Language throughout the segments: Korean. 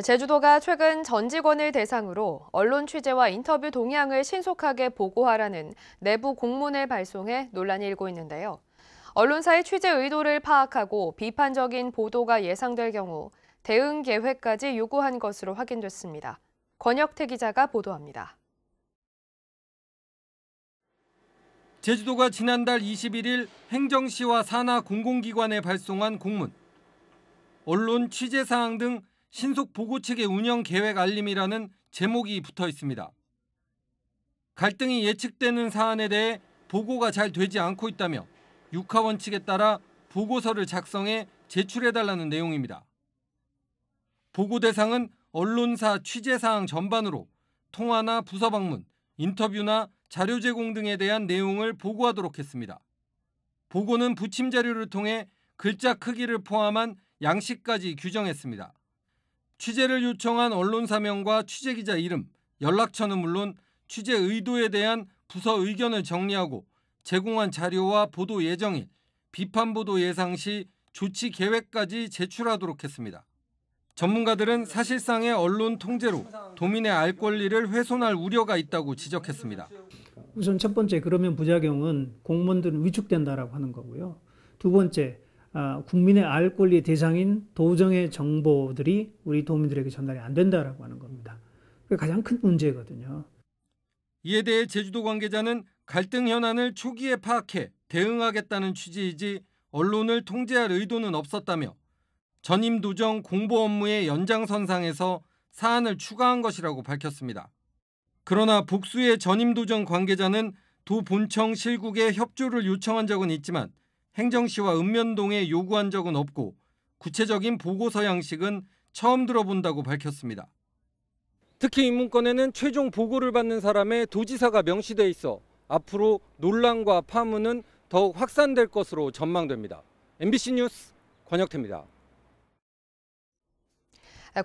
제주도가 최근 전 직원을 대상으로 언론 취재와 인터뷰 동향을 신속하게 보고하라는 내부 공문을 발송해 논란이 일고 있는데요. 언론사의 취재 의도를 파악하고 비판적인 보도가 예상될 경우 대응 계획까지 요구한 것으로 확인됐습니다. 권혁태 기자가 보도합니다. 제주도가 지난달 21일 행정시와 산하 공공기관에 발송한 공문. 언론 취재 사항 등 신속 보고체계 운영 계획 알림이라는 제목이 붙어 있습니다. 갈등이 예측되는 사안에 대해 보고가 잘 되지 않고 있다며 육하 원칙에 따라 보고서를 작성해 제출해달라는 내용입니다. 보고 대상은 언론사 취재 사항 전반으로 통화나 부서 방문, 인터뷰나 자료 제공 등에 대한 내용을 보고하도록 했습니다. 보고는 부침 자료를 통해 글자 크기를 포함한 양식까지 규정했습니다. 취재를 요청한 언론사명과 취재기자 이름, 연락처는 물론 취재 의도에 대한 부서 의견을 정리하고 제공한 자료와 보도 예정일, 비판 보도 예상 시 조치 계획까지 제출하도록 했습니다. 전문가들은 사실상의 언론 통제로 도민의 알 권리를 훼손할 우려가 있다고 지적했습니다. 우선 첫 번째, 그러면 부작용은 공무원들은 위축된다라고 하는 거고요. 두 번째, 국민의 알 권리 대상인 도정의 정보들이 우리 도민들에게 전달이 안 된다라고 하는 겁니다. 그게 가장 큰 문제거든요. 이에 대해 제주도 관계자는 갈등 현안을 초기에 파악해 대응하겠다는 취지이지 언론을 통제할 의도는 없었다며 전임 도정 공보 업무의 연장선상에서 사안을 추가한 것이라고 밝혔습니다. 그러나 복수의 전임 도정 관계자는 도 본청 실국에 협조를 요청한 적은 있지만 행정시와 읍면동에 요구한 적은 없고 구체적인 보고서 양식은 처음 들어본다고 밝혔습니다. 특히 이 문건에는 최종 보고를 받는 사람의 도지사가 명시돼 있어 앞으로 논란과 파문은 더욱 확산될 것으로 전망됩니다. MBC 뉴스 권혁태입니다.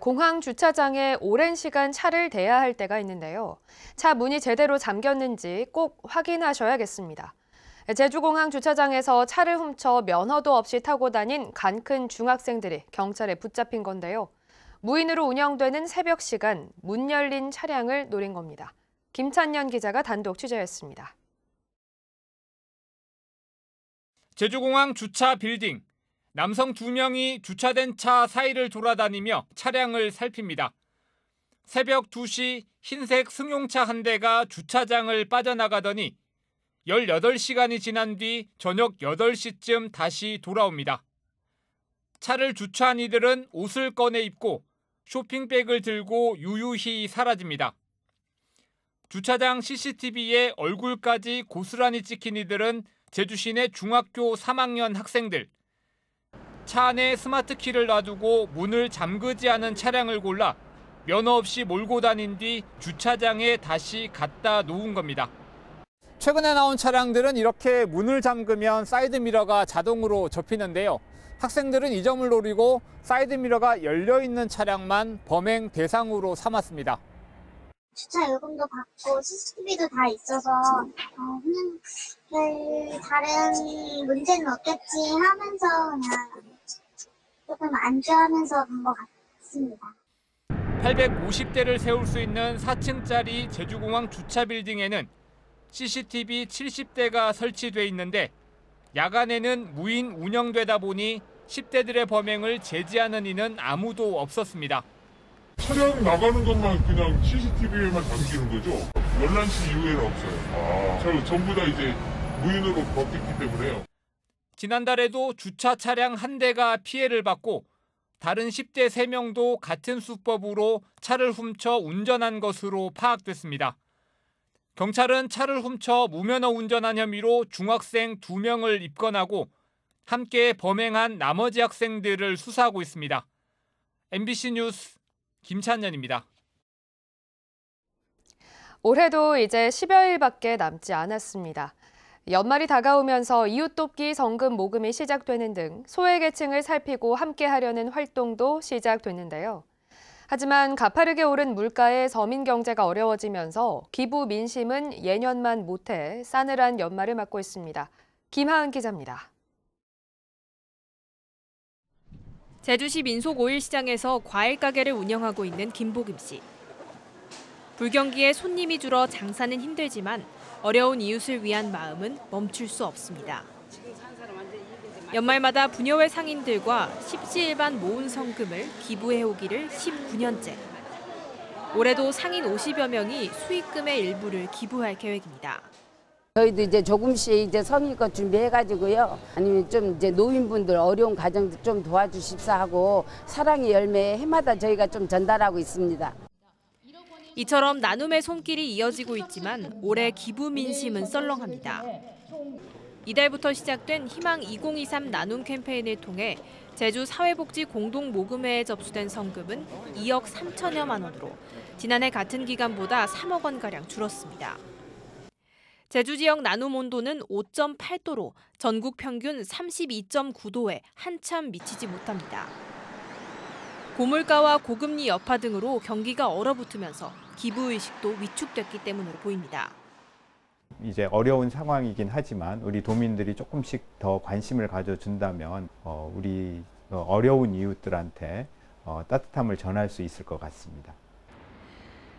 공항 주차장에 오랜 시간 차를 대야 할 때가 있는데요. 차 문이 제대로 잠겼는지 꼭 확인하셔야겠습니다. 제주공항 주차장에서 차를 훔쳐 면허도 없이 타고 다닌 간큰 중학생들이 경찰에 붙잡힌 건데요. 무인으로 운영되는 새벽 시간 문 열린 차량을 노린 겁니다. 김찬년 기자가 단독 취재했습니다. 제주공항 주차 빌딩. 남성 2명이 주차된 차 사이를 돌아다니며 차량을 살핍니다. 새벽 2시 흰색 승용차 한 대가 주차장을 빠져나가더니 18시간이 지난 뒤 저녁 8시쯤 다시 돌아옵니다. 차를 주차한 이들은 옷을 꺼내 입고 쇼핑백을 들고 유유히 사라집니다. 주차장 CCTV에 얼굴까지 고스란히 찍힌 이들은 제주시내 중학교 3학년 학생들. 차 안에 스마트키를 놔두고 문을 잠그지 않은 차량을 골라 면허 없이 몰고 다닌 뒤 주차장에 다시 갖다 놓은 겁니다. 최근에 나온 차량들은 이렇게 문을 잠그면 사이드미러가 자동으로 접히는데요. 학생들은 이 점을 노리고 사이드미러가 열려있는 차량만 범행 대상으로 삼았습니다. 주차 요금도 받고 CCTV도 다 있어서 그냥 별 다른 문제는 없겠지 하면서 그냥 조금 안주하면서 간 것 같습니다. 850대를 세울 수 있는 4층짜리 제주공항 주차 빌딩에는 CCTV 70대가 설치돼 있는데 야간에는 무인 운영되다 보니 10대들의 범행을 제지하는 이는 아무도 없었습니다. 차량 나가는 것만 그냥 CCTV에만 담기는 거죠? 11시 이후에는 없어요. 전부 다 이제 무인으로 바뀌었기 때문에요. 지난달에도 주차 차량 한 대가 피해를 받고 다른 10대 3명도 같은 수법으로 차를 훔쳐 운전한 것으로 파악됐습니다. 경찰은 차를 훔쳐 무면허 운전한 혐의로 중학생 2명을 입건하고 함께 범행한 나머지 학생들을 수사하고 있습니다. MBC 뉴스 김찬년입니다. 올해도 이제 10여일밖에 남지 않았습니다. 연말이 다가오면서 이웃 돕기 성금 모금이 시작되는 등 소외계층을 살피고 함께하려는 활동도 시작됐는데요. 하지만 가파르게 오른 물가에 서민 경제가 어려워지면서 기부 민심은 예년만 못해 싸늘한 연말을 맞고 있습니다. 김하은 기자입니다. 제주시 민속오일시장에서 과일 가게를 운영하고 있는 김복임 씨. 불경기에 손님이 줄어 장사는 힘들지만 어려운 이웃을 위한 마음은 멈출 수 없습니다. 연말마다 부녀회 상인들과 십시일반 모은 성금을 기부해오기를 19년째. 올해도 상인 50여 명이 수익금의 일부를 기부할 계획입니다. 저희도 이제 조금씩 이제 성의껏 준비해가지고요. 아니면 좀 이제 노인분들 어려운 가정들 좀 도와주십사 하고 사랑의 열매 해마다 저희가 좀 전달하고 있습니다. 이처럼 나눔의 손길이 이어지고 있지만 올해 기부 민심은 썰렁합니다. 이달부터 시작된 희망 2023 나눔 캠페인을 통해 제주 사회복지 공동모금회에 접수된 성금은 2억 3천여만 원으로 지난해 같은 기간보다 3억 원가량 줄었습니다. 제주 지역 나눔 온도는 5.8도로 전국 평균 32.9도에 한참 미치지 못합니다. 고물가와 고금리 여파 등으로 경기가 얼어붙으면서 기부의식도 위축됐기 때문으로 보입니다. 이제 어려운 상황이긴 하지만 우리 도민들이 조금씩 더 관심을 가져준다면 우리 어려운 이웃들한테 따뜻함을 전할 수 있을 것 같습니다.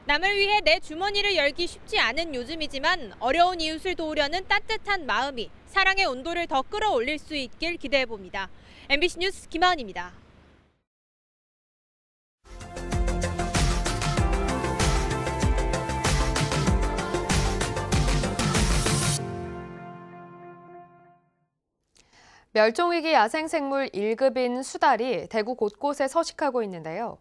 남을 위해 내 주머니를 열기 쉽지 않은 요즘이지만 어려운 이웃을 도우려는 따뜻한 마음이 사랑의 온도를 더 끌어올릴 수 있길 기대해봅니다. MBC 뉴스 김하은입니다. 멸종위기 야생생물 1급인 수달이 대구 곳곳에 서식하고 있는데요.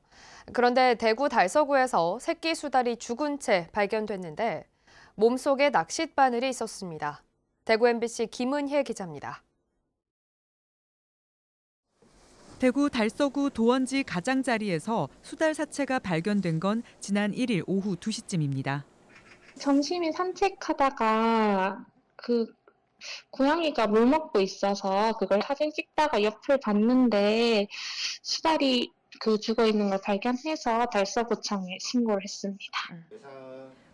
그런데 대구 달서구에서 새끼 수달이 죽은 채 발견됐는데 몸속에 낚싯바늘이 있었습니다. 대구 MBC 김은혜 기자입니다. 대구 달서구 도원지 가장자리에서 수달 사체가 발견된 건 지난 1일 오후 2시쯤입니다. 점심에 산책하다가 고양이가 물 먹고 있어서 그걸 사진 찍다가 옆을 봤는데 수달이 죽어 있는 걸 발견해서 달서구청에 신고를 했습니다.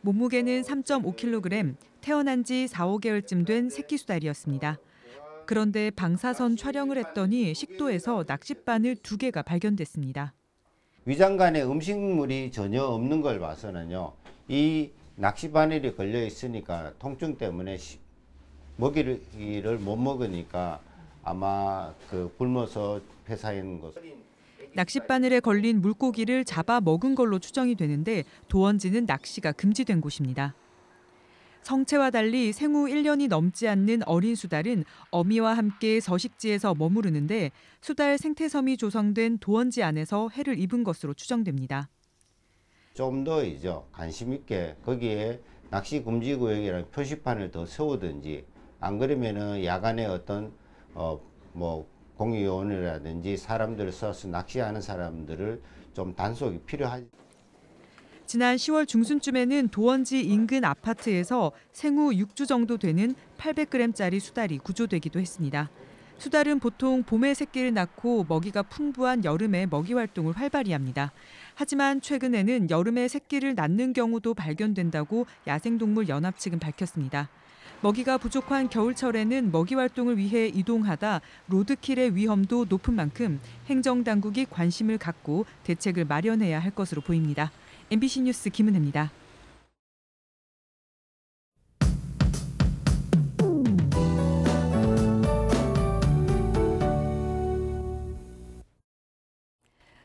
몸무게는 3.5kg, 태어난 지 4, 5개월쯤 된 새끼 수달이었습니다. 그런데 방사선 촬영을 했더니 식도에서 낚싯바늘 2개가 발견됐습니다. 위장관에 음식물이 전혀 없는 걸 봐서는요, 이 낚싯바늘이 걸려 있으니까 통증 때문에 먹이를 못 먹으니까 아마 굶어서 폐사한 것. 낚싯바늘에 걸린 물고기를 잡아 먹은 걸로 추정이 되는데 도원지는 낚시가 금지된 곳입니다. 성체와 달리 생후 1년이 넘지 않는 어린 수달은 어미와 함께 서식지에서 머무르는데 수달 생태섬이 조성된 도원지 안에서 해를 입은 것으로 추정됩니다. 좀 더 관심 있게 거기에 낚시 금지 구역이라는 표시판을 더 세우든지 안 그러면은 야간에 어떤 공유요원이라든지 사람들을 써서 낚시하는 사람들을 좀 단속이 필요하지. 지난 10월 중순쯤에는 도원지 인근 아파트에서 생후 6주 정도 되는 800g짜리 수달이 구조되기도 했습니다. 수달은 보통 봄에 새끼를 낳고 먹이가 풍부한 여름에 먹이 활동을 활발히 합니다. 하지만 최근에는 여름에 새끼를 낳는 경우도 발견된다고 야생동물연합 측은 밝혔습니다. 먹이가 부족한 겨울철에는 먹이 활동을 위해 이동하다 로드킬의 위험도 높은 만큼 행정당국이 관심을 갖고 대책을 마련해야 할 것으로 보입니다. MBC 뉴스 김은혜입니다.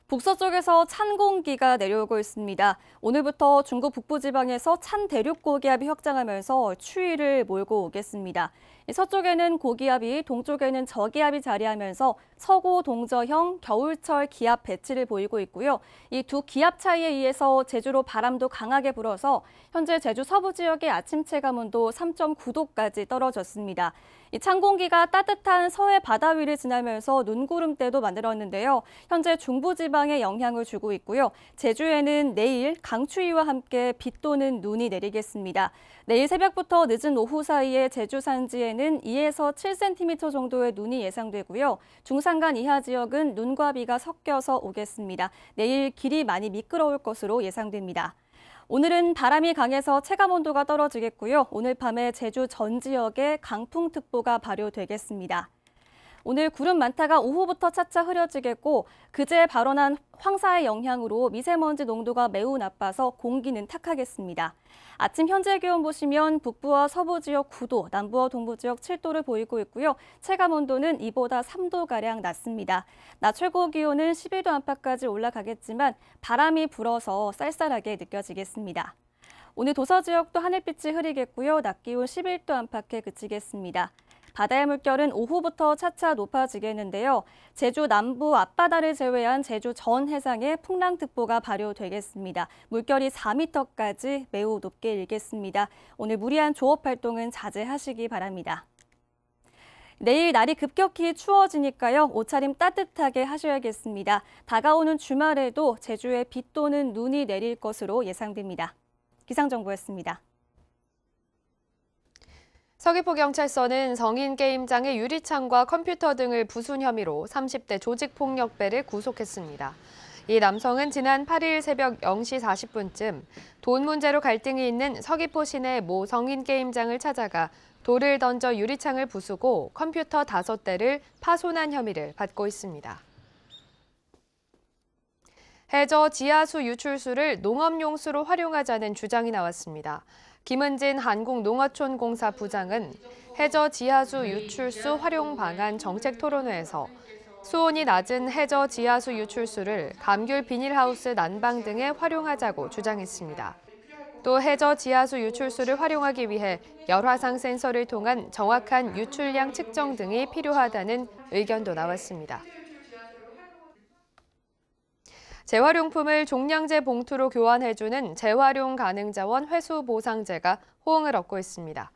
북서쪽에서 찬 공기가 내려오고 있습니다. 오늘부터 중국 북부지방에서 찬 대륙 고기압이 확장하면서 추위를 몰고 오겠습니다. 서쪽에는 고기압이, 동쪽에는 저기압이 자리하면서 서고 동저형 겨울철 기압 배치를 보이고 있고요. 이 두 기압 차이에 의해서 제주로 바람도 강하게 불어서 현재 제주 서부 지역의 아침 체감온도 3.9도까지 떨어졌습니다. 이 찬 공기가 따뜻한 서해 바다 위를 지나면서 눈구름대도 만들었는데요. 현재 중부지방에 영향을 주고 있고요. 제주에는 내일 강추위와 함께 비 또는 눈이 내리겠습니다. 내일 새벽부터 늦은 오후 사이에 제주 산지에는 2에서 7cm 정도의 눈이 예상되고요. 중산간 이하 지역은 눈과 비가 섞여서 오겠습니다. 내일 길이 많이 미끄러울 것으로 예상됩니다. 오늘은 바람이 강해서 체감온도가 떨어지겠고요. 오늘 밤에 제주 전 지역에 강풍특보가 발효되겠습니다. 오늘 구름 많다가 오후부터 차차 흐려지겠고 그제 발원한 황사의 영향으로 미세먼지 농도가 매우 나빠서 공기는 탁하겠습니다. 아침 현재 기온 보시면 북부와 서부 지역 9도, 남부와 동부 지역 7도를 보이고 있고요. 체감 온도는 이보다 3도가량 낮습니다. 낮 최고 기온은 11도 안팎까지 올라가겠지만 바람이 불어서 쌀쌀하게 느껴지겠습니다. 오늘 도서 지역도 하늘빛이 흐리겠고요. 낮 기온 11도 안팎에 그치겠습니다. 바다의 물결은 오후부터 차차 높아지겠는데요. 제주 남부 앞바다를 제외한 제주 전 해상에 풍랑특보가 발효되겠습니다. 물결이 4m까지 매우 높게 일겠습니다. 오늘 무리한 조업 활동은 자제하시기 바랍니다. 내일 날이 급격히 추워지니까요. 옷차림 따뜻하게 하셔야겠습니다. 다가오는 주말에도 제주에 비 또는 눈이 내릴 것으로 예상됩니다. 기상정보였습니다. 서귀포경찰서는 성인 게임장의 유리창과 컴퓨터 등을 부순 혐의로 30대 조직폭력배를 구속했습니다. 이 남성은 지난 8일 새벽 0시 40분쯤 돈 문제로 갈등이 있는 서귀포 시내 모 성인 게임장을 찾아가 돌을 던져 유리창을 부수고 컴퓨터 5대를 파손한 혐의를 받고 있습니다. 해저 지하수 유출수를 농업용수로 활용하자는 주장이 나왔습니다. 김은진 한국농어촌공사 부장은 해저 지하수 유출수 활용 방안 정책 토론회에서 수온이 낮은 해저 지하수 유출수를 감귤 비닐하우스 난방 등에 활용하자고 주장했습니다. 또 해저 지하수 유출수를 활용하기 위해 열화상 센서를 통한 정확한 유출량 측정 등이 필요하다는 의견도 나왔습니다. 재활용품을 종량제 봉투로 교환해주는 재활용 가능자원 회수 보상제가 호응을 얻고 있습니다.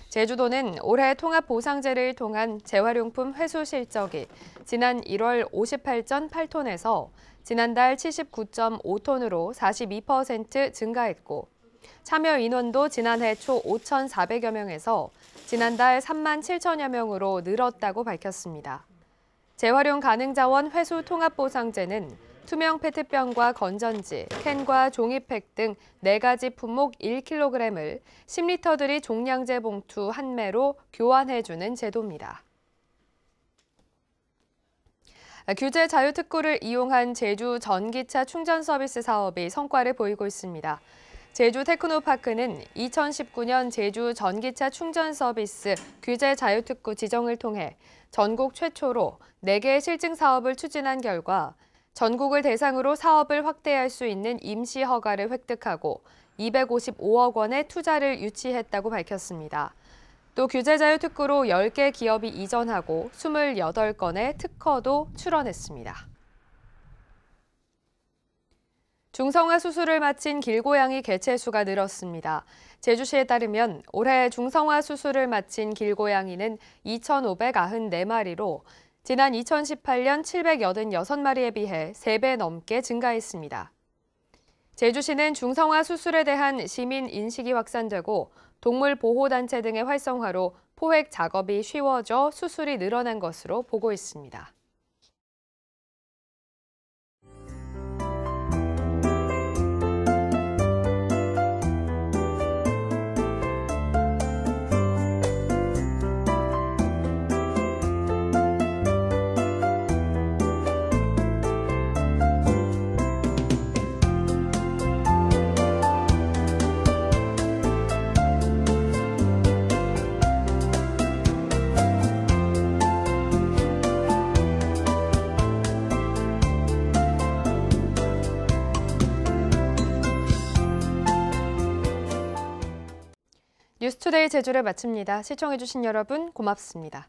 제주도는 올해 통합보상제를 통한 재활용품 회수 실적이 지난 1월 58.8톤에서 지난달 79.5톤으로 42% 증가했고 참여 인원도 지난해 초 5,400여 명에서 지난달 3만 7천여 명으로 늘었다고 밝혔습니다. 재활용 가능자원 회수 통합보상제는 투명 페트병과 건전지, 캔과 종이팩 등 4가지 품목 1kg을 10리터들이 종량제 봉투 한 매로 교환해주는 제도입니다. 규제 자유특구를 이용한 제주 전기차 충전 서비스 사업이 성과를 보이고 있습니다. 제주 테크노파크는 2019년 제주 전기차 충전 서비스 규제 자유특구 지정을 통해 전국 최초로 4개의 실증 사업을 추진한 결과 전국을 대상으로 사업을 확대할 수 있는 임시 허가를 획득하고 255억 원의 투자를 유치했다고 밝혔습니다. 또 규제자유특구로 10개 기업이 이전하고 28건의 특허도 출원했습니다. 중성화 수술을 마친 길고양이 개체수가 늘었습니다. 제주시에 따르면 올해 중성화 수술을 마친 길고양이는 2,594마리로 지난 2018년 786마리에 비해 3배 넘게 증가했습니다. 제주시는 중성화 수술에 대한 시민 인식이 확산되고 동물 보호단체 등의 활성화로 포획 작업이 쉬워져 수술이 늘어난 것으로 보고 있습니다. 뉴스투데이 제주를 마칩니다. 시청해주신 여러분 고맙습니다.